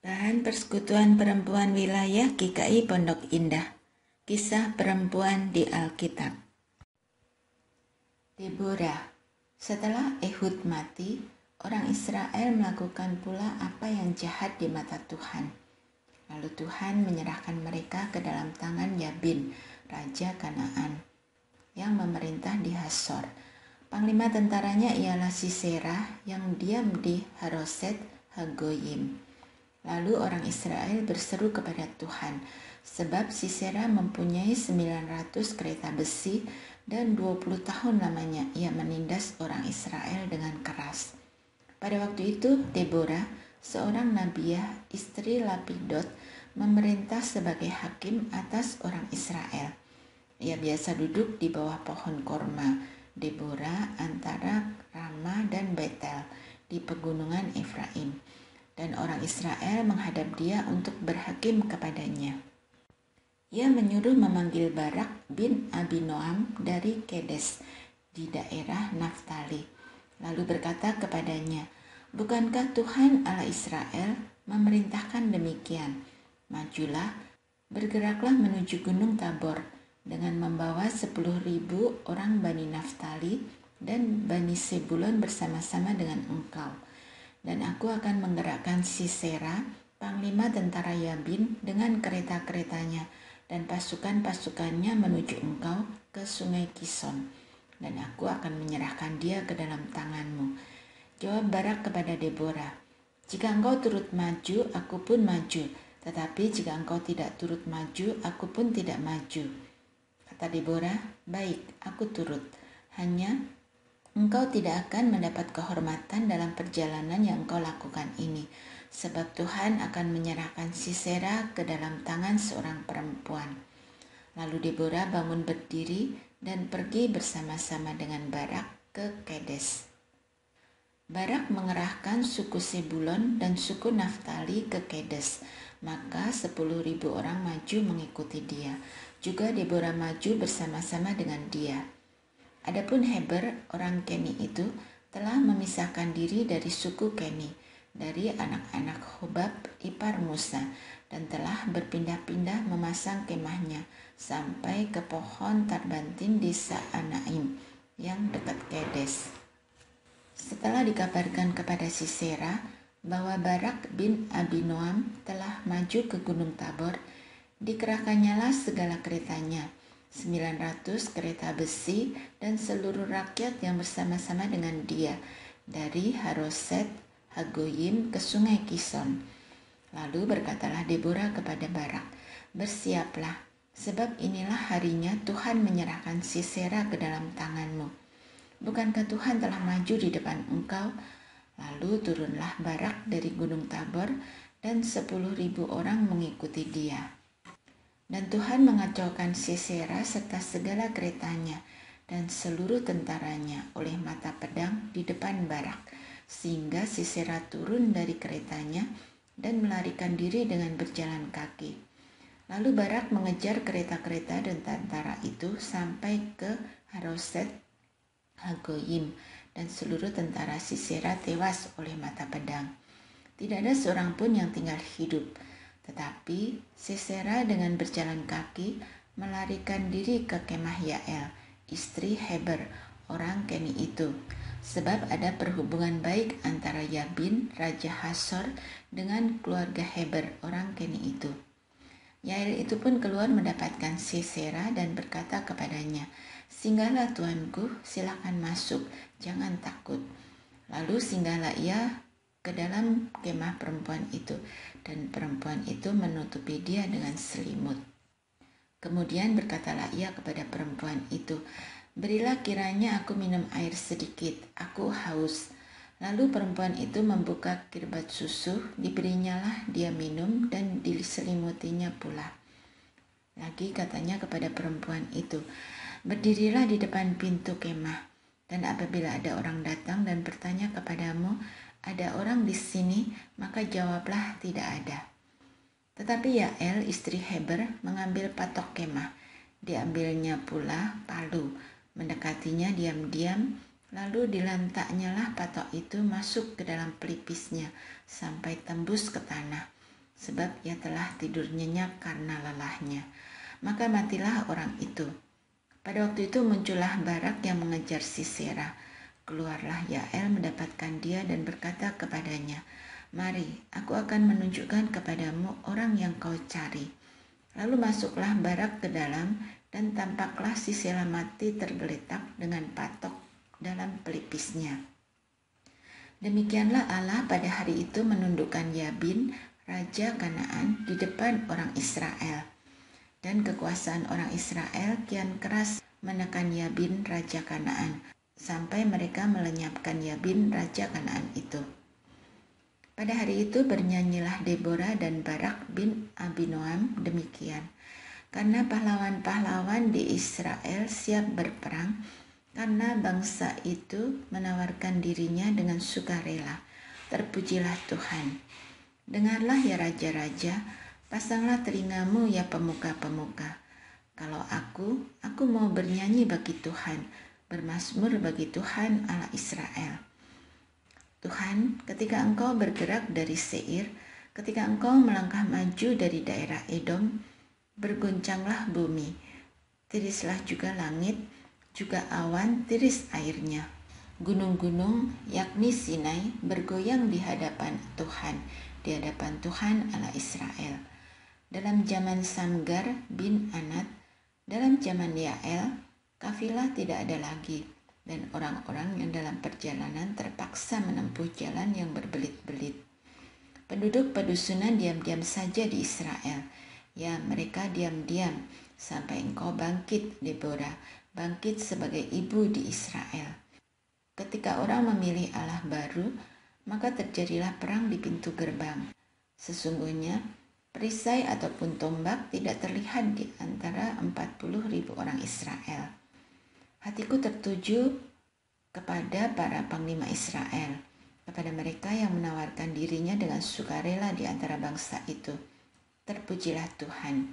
Bahan Persekutuan Perempuan Wilayah GKI Pondok Indah. Kisah perempuan di Alkitab. Deborah. Setelah Ehud mati, orang Israel melakukan pula apa yang jahat di mata Tuhan. Lalu Tuhan menyerahkan mereka ke dalam tangan Yabin, Raja Kanaan, yang memerintah di Hasor. Panglima tentaranya ialah Sisera yang diam di Haroset Hagoyim. Lalu orang Israel berseru kepada Tuhan, sebab Sisera mempunyai 900 kereta besi dan 20 tahun lamanya ia menindas orang Israel dengan keras. Pada waktu itu Deborah, seorang nabiah, istri Lapidot, memerintah sebagai hakim atas orang Israel. Ia biasa duduk di bawah pohon korma, Deborah, antara Rama dan Betel di pegunungan Efraim. Dan orang Israel menghadap dia untuk berhakim kepadanya. Ia menyuruh memanggil Barak bin Abinoam dari Kedes di daerah Naftali. Lalu berkata kepadanya, "Bukankah Tuhan Allah Israel memerintahkan demikian? Majulah, bergeraklah menuju Gunung Tabor dengan membawa 10.000 orang Bani Naftali dan Bani Sebulon bersama-sama dengan engkau. Dan aku akan menggerakkan Sisera, panglima tentara Yabin, dengan kereta-keretanya dan pasukan-pasukannya menuju engkau ke sungai Kison. Dan aku akan menyerahkan dia ke dalam tanganmu." Jawab Barak kepada Deborah, "Jika engkau turut maju, aku pun maju. Tetapi jika engkau tidak turut maju, aku pun tidak maju." Kata Deborah, "Baik, aku turut. Hanya engkau tidak akan mendapat kehormatan dalam perjalanan yang engkau lakukan ini, sebab Tuhan akan menyerahkan Sisera ke dalam tangan seorang perempuan." Lalu Deborah bangun berdiri dan pergi bersama-sama dengan Barak ke Kedes. Barak mengerahkan suku Sebulon dan suku Naftali ke Kedes, maka 10.000 orang maju mengikuti dia. Juga Deborah maju bersama-sama dengan dia. Adapun Heber, orang Keni itu, telah memisahkan diri dari suku Keni, dari anak-anak Hobab ipar Musa, dan telah berpindah-pindah memasang kemahnya sampai ke pohon Tarbantin di Saanaim yang dekat Kedes. Setelah dikabarkan kepada Sisera bahwa Barak bin Abinoam telah maju ke Gunung Tabor, dikerahkannyalah segala keretanya, 900 kereta besi dan seluruh rakyat yang bersama-sama dengan dia dari Haroset Hagoyim ke sungai Kison. Lalu berkatalah Deborah kepada Barak, "Bersiaplah, sebab inilah harinya Tuhan menyerahkan Sisera ke dalam tanganmu. Bukankah Tuhan telah maju di depan engkau?" Lalu turunlah Barak dari Gunung Tabor dan 10.000 orang mengikuti dia. Dan Tuhan mengacaukan Sisera serta segala keretanya dan seluruh tentaranya oleh mata pedang di depan Barak, sehingga Sisera turun dari keretanya dan melarikan diri dengan berjalan kaki. Lalu Barak mengejar kereta-kereta dan tentara itu sampai ke Haroset Hagoyim, dan seluruh tentara Sisera tewas oleh mata pedang. Tidak ada seorang pun yang tinggal hidup. Tetapi Sisera dengan berjalan kaki melarikan diri ke kemah Yael, istri Heber, orang Keni itu, sebab ada perhubungan baik antara Yabin, Raja Hasor, dengan keluarga Heber, orang Keni itu. Yael itu pun keluar mendapatkan Sisera dan berkata kepadanya, "Singgahlah tuanku, silakan masuk, jangan takut." Lalu singgahlah ia ke dalam kemah perempuan itu, dan perempuan itu menutupi dia dengan selimut. Kemudian berkatalah ia kepada perempuan itu, "Berilah kiranya aku minum air sedikit, aku haus." Lalu perempuan itu membuka kirbat susu, diberinyalah dia minum dan diselimutinya pula. Lagi katanya kepada perempuan itu, "Berdirilah di depan pintu kemah, dan apabila ada orang datang dan bertanya kepadamu, 'Ada orang di sini?' maka jawablah, 'Tidak ada.'" Tetapi Yael, istri Heber, mengambil patok kemah. Diambilnya pula palu, mendekatinya diam-diam, lalu dilantaknyalah patok itu masuk ke dalam pelipisnya sampai tembus ke tanah. sebab ia telah tidur nyenyak karena lelahnya. Maka matilah orang itu. Pada waktu itu muncullah Barak yang mengejar Sisera. Keluarlah Yael mendapatkan dia dan berkata kepadanya, "Mari, aku akan menunjukkan kepadamu orang yang kau cari." Lalu masuklah Barak ke dalam, dan tampaklah Sisera mati tergeletak dengan patok dalam pelipisnya. Demikianlah Allah pada hari itu menundukkan Yabin, raja Kanaan, di depan orang Israel. Dan kekuasaan orang Israel kian keras menekan Yabin, raja Kanaan, sampai mereka melenyapkan Yabin, raja Kanaan itu. Pada hari itu bernyanyilah Deborah dan Barak bin Abinoam demikian, karena pahlawan-pahlawan di Israel siap berperang, karena bangsa itu menawarkan dirinya dengan sukarela. Terpujilah Tuhan. Dengarlah ya raja-raja, pasanglah telingamu ya pemuka-pemuka. Kalau aku mau bernyanyi bagi Tuhan, bermazmur bagi Tuhan Allah Israel. Tuhan, ketika Engkau bergerak dari Seir, ketika Engkau melangkah maju dari daerah Edom, bergoncanglah bumi, tirislah juga langit, juga awan tiris airnya. Gunung-gunung, yakni Sinai, bergoyang di hadapan Tuhan, di hadapan Tuhan Allah Israel. Dalam zaman Samgar bin Anat, dalam zaman Yael, kafilah tidak ada lagi, dan orang-orang yang dalam perjalanan terpaksa menempuh jalan yang berbelit-belit. Penduduk pedusunan diam-diam saja di Israel. Ya, mereka diam-diam sampai engkau bangkit, Deborah, bangkit sebagai ibu di Israel. Ketika orang memilih Allah baru, maka terjadilah perang di pintu gerbang. Sesungguhnya, perisai ataupun tombak tidak terlihat di antara 40.000 orang Israel. Hatiku tertuju kepada para panglima Israel, kepada mereka yang menawarkan dirinya dengan sukarela di antara bangsa itu. Terpujilah Tuhan.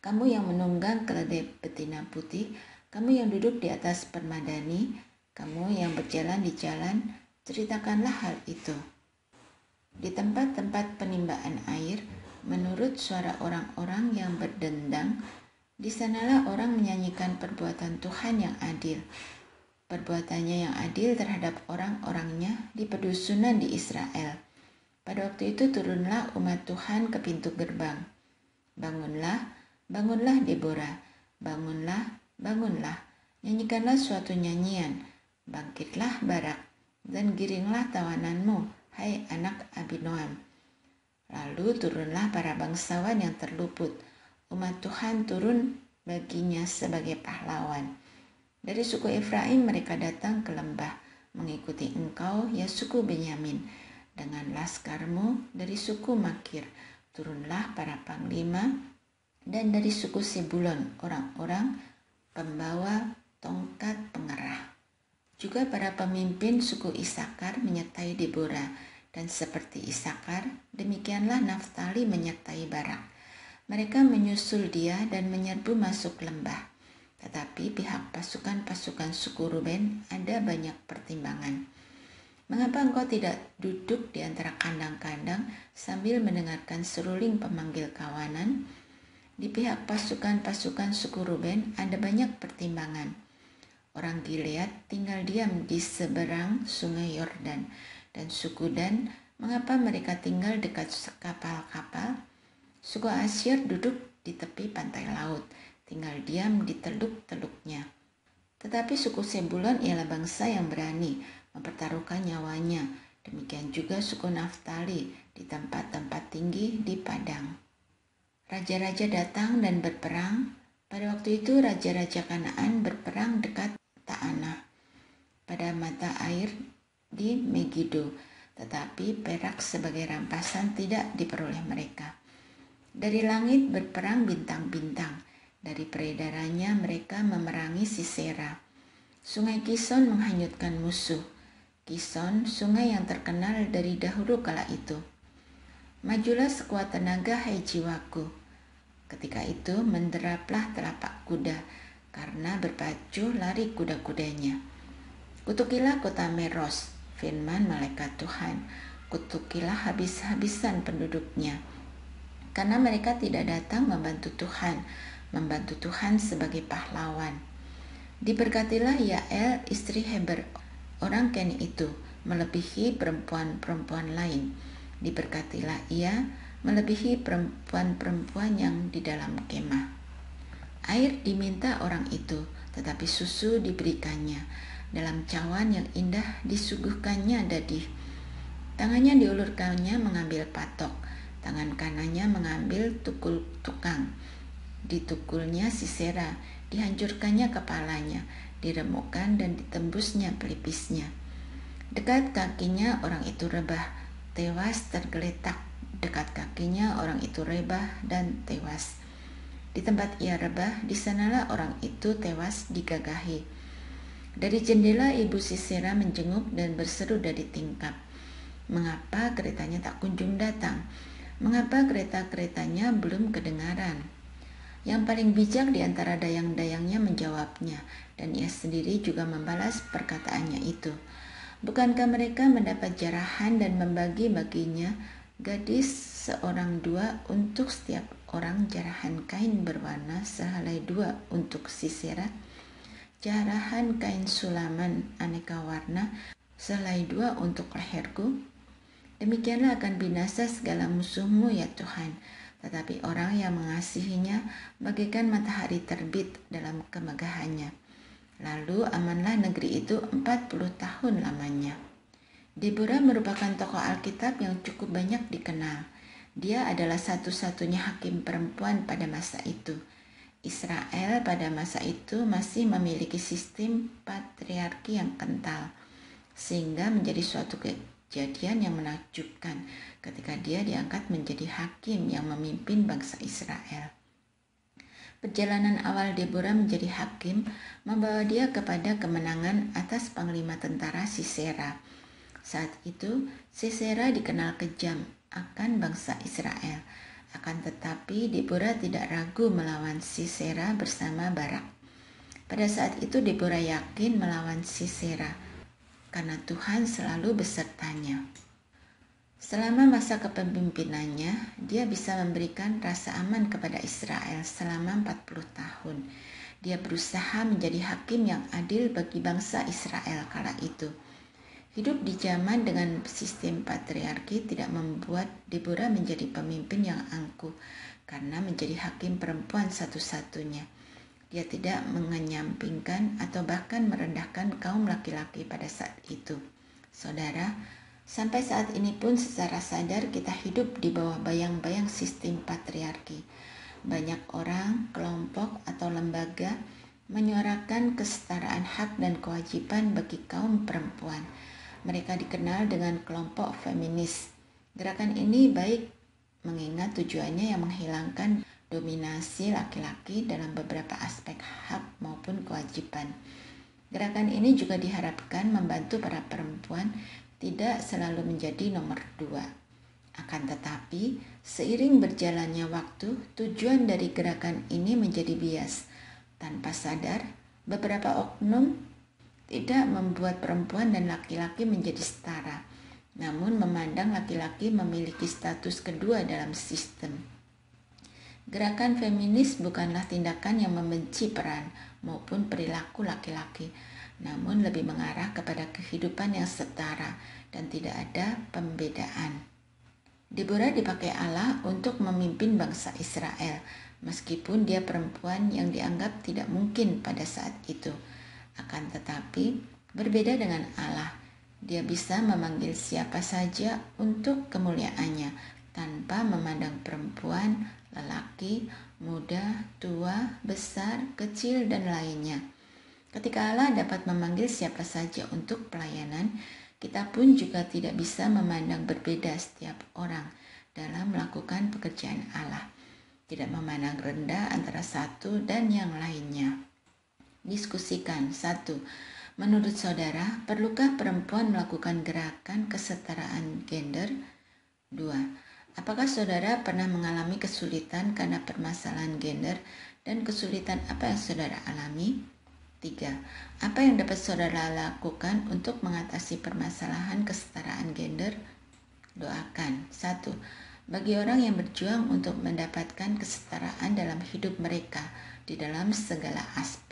Kamu yang menunggang keledai betina putih, kamu yang duduk di atas permadani, kamu yang berjalan di jalan, ceritakanlah hal itu. Di tempat-tempat penimbaan air, menurut suara orang-orang yang berdendang, di sanalah orang menyanyikan perbuatan Tuhan yang adil. Perbuatannya yang adil terhadap orang-orangnya di pedusunan di Israel. Pada waktu itu turunlah umat Tuhan ke pintu gerbang. Bangunlah, bangunlah Deborah, bangunlah, bangunlah, nyanyikanlah suatu nyanyian. Bangkitlah Barak, dan giringlah tawananmu, hai anak Abinoam. Lalu turunlah para bangsawan yang terluput. Umat Tuhan turun baginya sebagai pahlawan. Dari suku Efraim mereka datang ke lembah, mengikuti engkau, ya suku Benyamin. Dengan laskarmu dari suku Makir, turunlah para panglima, dan dari suku Sebulon, orang-orang pembawa tongkat pengerah. Juga para pemimpin suku Isakar menyertai Deborah, dan seperti Isakar, demikianlah Naftali menyertai Barak. Mereka menyusul dia dan menyerbu masuk lembah. Tetapi pihak pasukan-pasukan suku Ruben ada banyak pertimbangan. Mengapa engkau tidak duduk di antara kandang-kandang sambil mendengarkan seruling pemanggil kawanan? Di pihak pasukan-pasukan suku Ruben ada banyak pertimbangan. Orang Gilead tinggal diam di seberang sungai Yordan, dan suku Dan, mengapa mereka tinggal dekat kapal-kapal? Suku Asyir duduk di tepi pantai laut, tinggal diam di teluk-teluknya. Tetapi suku Sebulon ialah bangsa yang berani mempertaruhkan nyawanya. Demikian juga suku Naftali di tempat-tempat tinggi di padang. Raja-raja datang dan berperang. Pada waktu itu raja-raja Kanaan berperang dekat Ta'anah pada mata air di Megido, tetapi perak sebagai rampasan tidak diperoleh mereka. Dari langit berperang bintang-bintang, dari peredarannya mereka memerangi Sisera. Sungai Kison menghanyutkan musuh. Kison, sungai yang terkenal dari dahulu kala itu. Majulah sekuat tenaga, hai jiwaku. Ketika itu menderaplah telapak kuda, karena berpacu lari kuda-kudanya. Kutukilah kota Meros, firman malaikat Tuhan. Kutukilah habis-habisan penduduknya. karena mereka tidak datang membantu Tuhan sebagai pahlawan. Diberkatilah Yael, istri Heber, orang Keni itu, melebihi perempuan-perempuan lain. Diberkatilah ia melebihi perempuan-perempuan yang di dalam kemah. Air diminta orang itu, tetapi susu diberikannya. Dalam cawan yang indah disuguhkannya dadih. Tangannya diulurkannya mengambil patok, tangan kanannya mengambil tukul tukang. Ditukulnya Sisera, dihancurkannya kepalanya, diremukkan dan ditembusnya pelipisnya. Dekat kakinya orang itu rebah, tewas tergeletak. Dekat kakinya orang itu rebah dan tewas. Di tempat ia rebah, di sanalah orang itu tewas digagahi. Dari jendela ibu Sisera menjenguk dan berseru dari tingkap, "Mengapa keretanya tak kunjung datang? Mengapa kereta-keretanya belum kedengaran?" Yang paling bijak di antara dayang-dayangnya menjawabnya, dan ia sendiri juga membalas perkataannya itu. Bukankah mereka mendapat jarahan dan membagi-baginya gadis seorang dua untuk setiap orang, jarahan kain berwarna sehelai dua untuk Sisera, jarahan kain sulaman aneka warna sehelai dua untuk leherku? Demikianlah akan binasa segala musuhmu ya Tuhan, tetapi orang yang mengasihinya bagaikan matahari terbit dalam kemegahannya. Lalu amanlah negeri itu 40 tahun lamanya. Deborah merupakan tokoh Alkitab yang cukup banyak dikenal. Dia adalah satu-satunya hakim perempuan pada masa itu. Israel pada masa itu masih memiliki sistem patriarki yang kental, sehingga menjadi suatu kejadian yang menakjubkan ketika dia diangkat menjadi hakim yang memimpin bangsa Israel. Perjalanan awal Deborah menjadi hakim membawa dia kepada kemenangan atas panglima tentara Sisera. Saat itu, Sisera dikenal kejam akan bangsa Israel. Akan tetapi, Deborah tidak ragu melawan Sisera bersama Barak. Pada saat itu, Deborah yakin melawan Sisera, karena Tuhan selalu besertanya. Selama masa kepemimpinannya, dia bisa memberikan rasa aman kepada Israel selama 40 tahun. Dia berusaha menjadi hakim yang adil bagi bangsa Israel kala itu. Hidup di zaman dengan sistem patriarki tidak membuat Deborah menjadi pemimpin yang angkuh, karena menjadi hakim perempuan satu-satunya. Dia tidak mengenyampingkan atau bahkan merendahkan kaum laki-laki pada saat itu. Saudara, sampai saat ini pun secara sadar kita hidup di bawah bayang-bayang sistem patriarki. Banyak orang, kelompok, atau lembaga menyuarakan kesetaraan hak dan kewajiban bagi kaum perempuan. Mereka dikenal dengan kelompok feminis. Gerakan ini baik mengingat tujuannya yang menghilangkan dominasi laki-laki dalam beberapa aspek hak maupun kewajiban. Gerakan ini juga diharapkan membantu para perempuan tidak selalu menjadi nomor dua. Akan tetapi, seiring berjalannya waktu, tujuan dari gerakan ini menjadi bias. Tanpa sadar, beberapa oknum tidak membuat perempuan dan laki-laki menjadi setara, namun memandang laki-laki memiliki status kedua dalam sistem. Gerakan feminis bukanlah tindakan yang membenci peran maupun perilaku laki-laki, namun lebih mengarah kepada kehidupan yang setara dan tidak ada pembedaan. Deborah dipakai Allah untuk memimpin bangsa Israel, meskipun dia perempuan yang dianggap tidak mungkin pada saat itu. Akan tetapi, berbeda dengan Allah, dia bisa memanggil siapa saja untuk kemuliaannya, tanpa memandang perempuan, lelaki, muda, tua, besar, kecil, dan lainnya. Ketika Allah dapat memanggil siapa saja untuk pelayanan, kita pun juga tidak bisa memandang berbeda setiap orang dalam melakukan pekerjaan Allah, tidak memandang rendah antara satu dan yang lainnya. Diskusikan. 1. Menurut saudara, perlukah perempuan melakukan gerakan kesetaraan gender? 2. Apakah saudara pernah mengalami kesulitan karena permasalahan gender dan kesulitan apa yang saudara alami? 3. Apa yang dapat saudara lakukan untuk mengatasi permasalahan kesetaraan gender? Doakan. 1. bagi orang yang berjuang untuk mendapatkan kesetaraan dalam hidup mereka di dalam segala aspek.